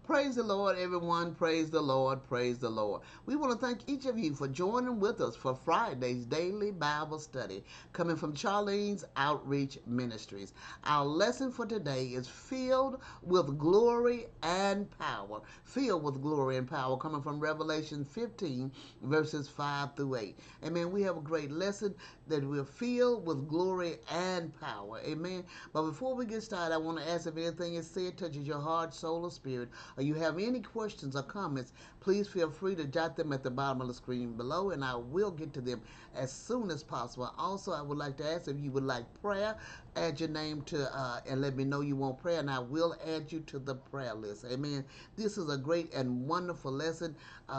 Praise the Lord, everyone. Praise the Lord. Praise the Lord. We want to thank each of you for joining with us for Friday's daily Bible study coming from Charlene's Outreach Ministries. Our lesson for today is filled with glory and power. Filled with glory and power coming from Revelation 15 verses 5 through 8. Amen. We have a great lesson that we're filled with glory and power. Amen. But before we get started, I want to ask if anything is said touches your heart, soul, or spirit, or you have any questions or comments, please feel free to jot them at the bottom of the screen below, and I will get to them as soon as possible. Also, I would like to ask if you would like prayer, add your name to and let me know you want prayer, and I will add you to the prayer list. Amen. This is a great and wonderful lesson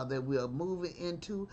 that we are moving into.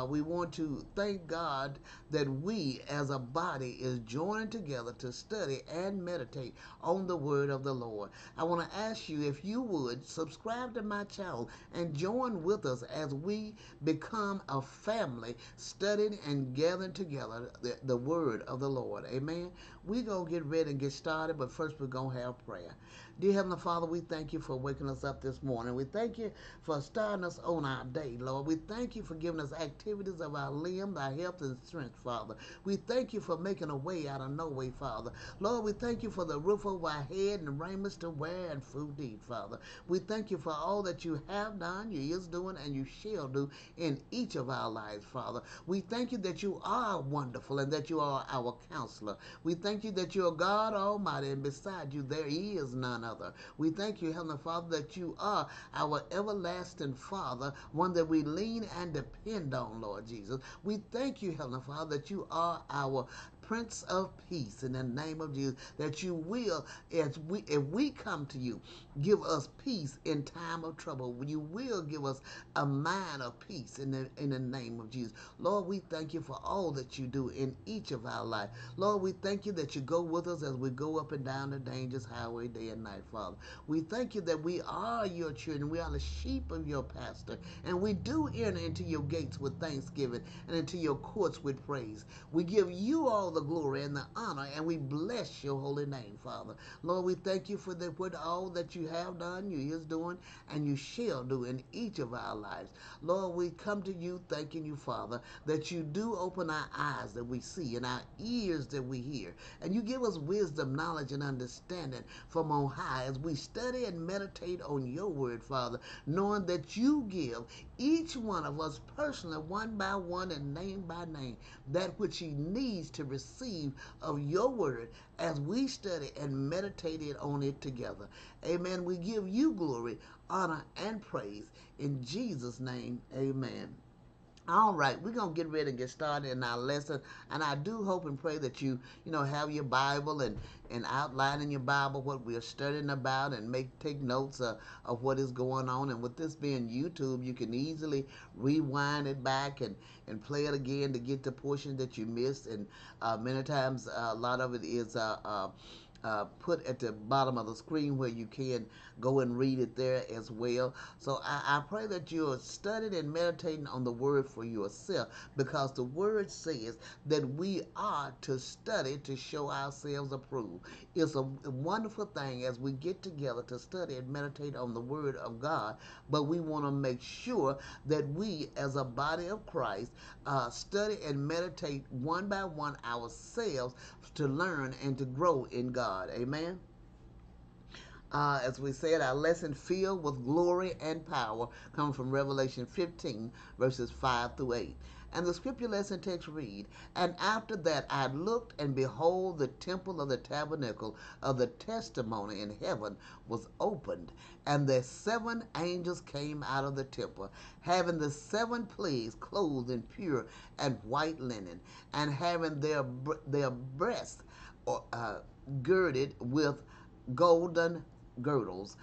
We want to thank God that we as a body is joining together to study and meditate on the word of the Lord. I want to ask you if you would subscribe to my channel and join with us as we become a family studying and gathering together the word of the Lord. Amen. We're going to get ready and get started, but first we're going to have prayer. Dear Heavenly Father, we thank you for waking us up this morning. We thank you for starting us on our day, Lord. We thank you for giving us activities of our limbs, our health, and strength, Father. We thank you for making a way out of no way, Father. Lord, we thank you for the roof over our head and raiments to wear and food to eat, Father. We thank you for all that you have done, you is doing, and you shall do in each of our lives, Father. We thank you that you are wonderful and that you are our counselor. We thank you that you are God Almighty, and beside you there is none other. We thank you, Heavenly Father, that you are our everlasting Father, one that we lean and depend on, Lord Jesus. We thank you, Heavenly Father, that you are our Prince of Peace in the name of Jesus, that you will, if we come to you, give us peace in time of trouble. You will give us a mind of peace in the name of Jesus. Lord, we thank you for all that you do in each of our life. Lord, we thank you that you go with us as we go up and down the dangerous highway day and night, Father. We thank you that we are your children. We are the sheep of your pastor, and we do enter into your gates with thanksgiving and into your courts with praise. We give you all the glory and the honor, and we bless your holy name, Father. Lord, we thank you for all that you have done, you is doing, and you shall do in each of our lives. Lord, we come to you thanking you, Father, that you do open our eyes that we see and our ears that we hear, and you give us wisdom, knowledge, and understanding from on high as we study and meditate on your word, Father, knowing that you give each one of us personally, one by one and name by name, that which he needs to receive of your word as we study and meditate on it together. Amen. We give you glory, honor, and praise. In Jesus' name, amen. All right, we're going to get ready to get started in our lesson, and I do hope and pray that you have your Bible and outline in your Bible what we're studying about, and take notes of what is going on. And with this being YouTube, you can easily rewind it back and play it again to get the portion that you missed. And many times, a lot of it is put at the bottom of the screen where you can go and read it there as well. So I pray that you're studying and meditating on the word for yourself, because the word says that we are to study to show ourselves approved. It's a wonderful thing as we get together to study and meditate on the word of God, but we want to make sure that we as a body of Christ study and meditate one by one ourselves to learn and to grow in God. Amen. As we said, our lesson filled with glory and power coming from Revelation 15, verses 5 through 8. And the scripture lesson text read, "And after that I looked, and behold, the temple of the tabernacle of the testimony in heaven was opened, and the seven angels came out of the temple, having the seven plagues, clothed in pure and white linen, and having their breasts girded with golden girdles.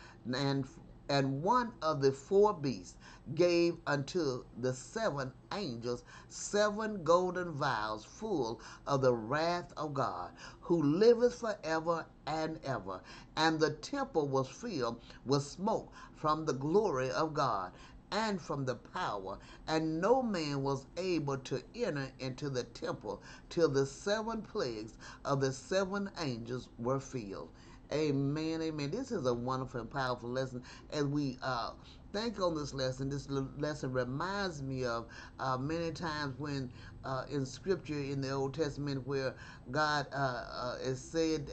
And one of the four beasts gave unto the seven angels seven golden vials full of the wrath of God, who liveth forever and ever. And the temple was filled with smoke from the glory of God and from the power, and no man was able to enter into the temple till the seven plagues of the seven angels were filled." Amen, amen. This is a wonderful and powerful lesson. As we think on this lesson reminds me of many times when in Scripture in the Old Testament where God is said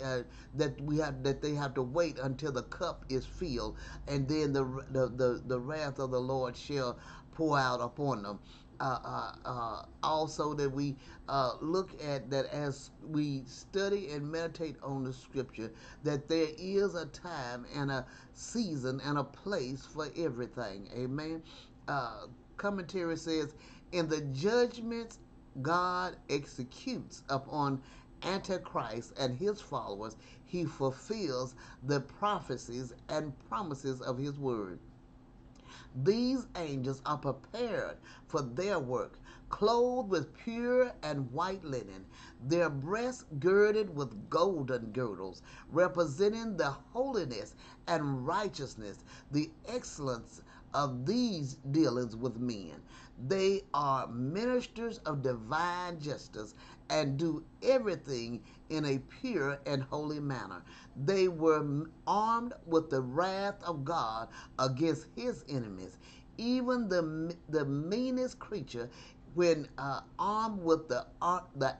that they have to wait until the cup is filled, and then the wrath of the Lord shall pour out upon them. Also, that we look at that as we study and meditate on the Scripture, that there is a time and a season and a place for everything. Amen. Commentary says, in the judgments God executes upon Antichrist and his followers, he fulfills the prophecies and promises of his word. These angels are prepared for their work, clothed with pure and white linen, their breasts girded with golden girdles, representing the holiness and righteousness, the excellence of these dealings with men. They are ministers of divine justice and do everything in a pure and holy manner. They were armed with the wrath of God against his enemies. Even the meanest creature, when armed with the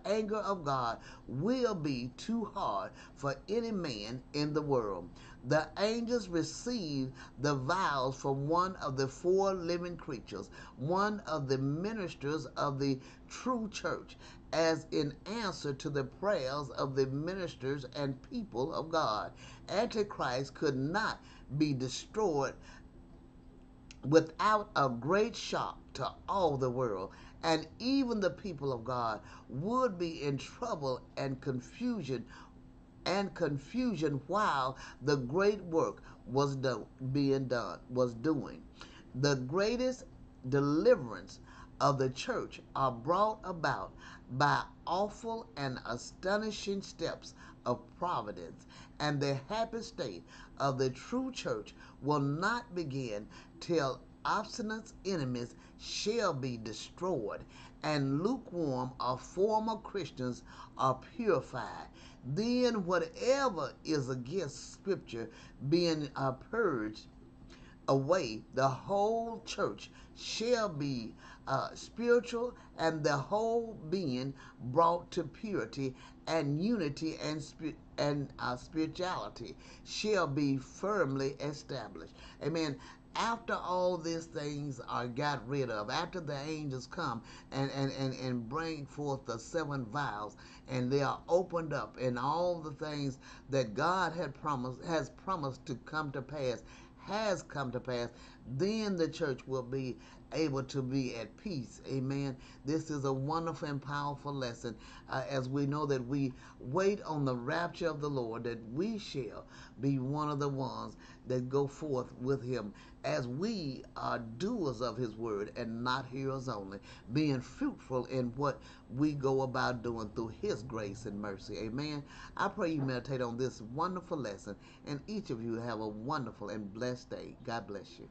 anger of God, will be too hard for any man in the world. The angels received the vials from one of the four living creatures, one of the ministers of the true church, as in answer to the prayers of the ministers and people of God. Antichrist could not be destroyed without a great shock to all the world, and even the people of God would be in trouble and confusion while the great work was doing. The greatest deliverance of the church are brought about by awful and astonishing steps of providence, and the happy state of the true church will not begin till obstinate enemies shall be destroyed, and lukewarm or former Christians are purified. Then whatever is against Scripture being purged away, the whole church shall be spiritual, and the whole being brought to purity and unity, and spirituality shall be firmly established. Amen. After all these things are got rid of, after the angels come and bring forth the seven vials, and they are opened up, and all the things that God has promised to come to pass has come to pass, then the church will be able to be at peace. Amen. This is a wonderful and powerful lesson, as we know that we wait on the rapture of the Lord, that we shall be one of the ones that go forth with him, as we are doers of his word and not hearers only, being fruitful in what we go about doing through his grace and mercy. Amen. I pray you meditate on this wonderful lesson, and each of you have a wonderful and blessed day. God bless you.